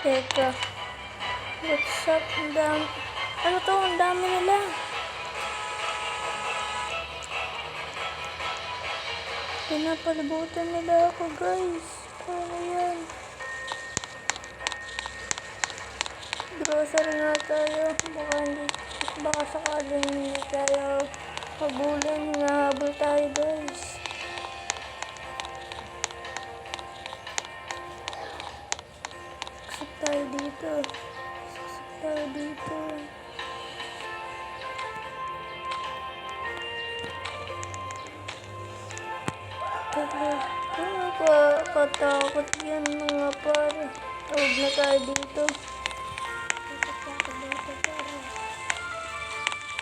Teka. What's up? Ang dami. Ano to? Ang dami nila. Pinapalibutan nila ako, guys. Ano yan? Grocery nga tayo. Baka sakaling hindi tayo habulin. Hinahabol tayo, guys. Saksak tayo dito. Saksak tayo dito. Katakot yan mga pare. Huwag na tayo dito. Katakot dito pare.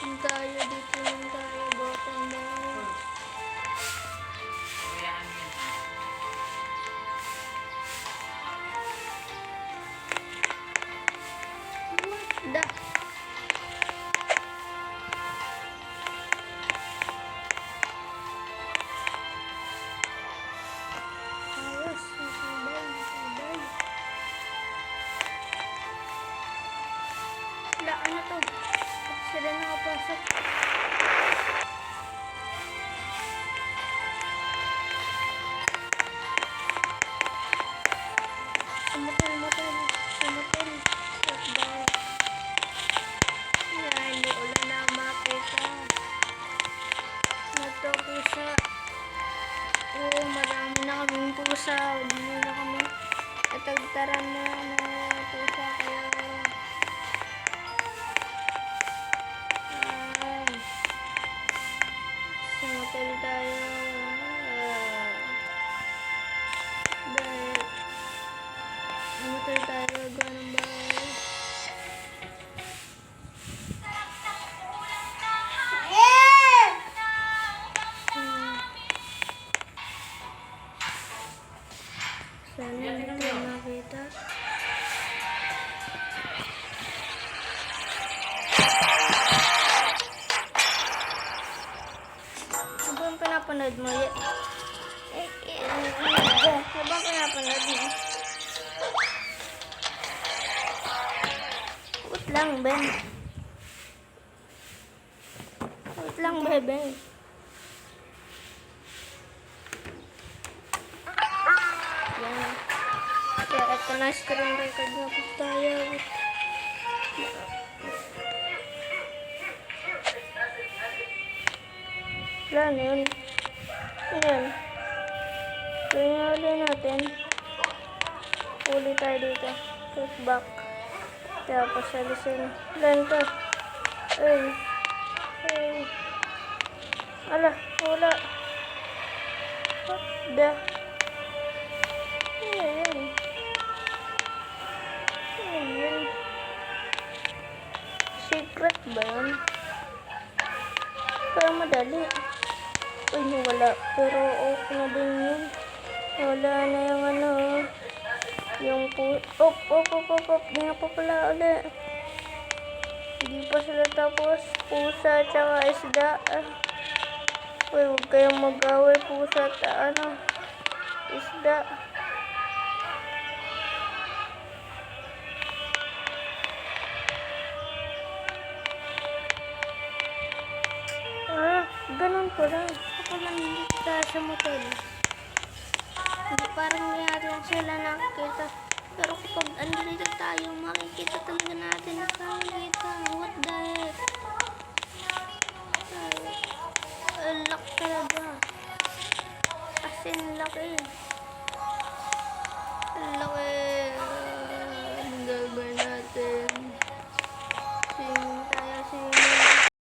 Yung tayo dito yung tayo. Bottom na. Da. Wala, ano to? Sila nakapasok. Sumatel. Yan, di ulan na makita. Ito pusa. Oo, marami na kaming pusa. Hindi na kami natagtaran na pusa. Kaya sumatel tayo. Dahil sumatel tayo. Ganun ba? Sana hindi makita. Ano bang pinapanood mo? Ano bang pinapanood mo? Wait lang, Ben. Wait lang, bebe. Yan. Kaya ito na screen record na po tayo. Wala na yun. Ayan. Kaya nga ulit natin. Uli tayo dito. Click back. Tapos alisin. Lan to. Ay. Ala. Wala. What the? Ayan. Secret ba yun? Kaya madali. Uy, wala. Pero okay na din yun. Wala na yung ano. Yung op. Di na pa pala ulit. Hindi pa sila tapos. Pusa tsaka isda. Uy, huwag kayong mag-away. Pusa at isda. Ganun ko lang. Ako lang hindi tayo sa motor. Hindi parang mayroon sila nakikita. Pero kapag andito tayo, makikita talaga natin na nakikita. What the heck? Lock talaga. As in, laki. Lock.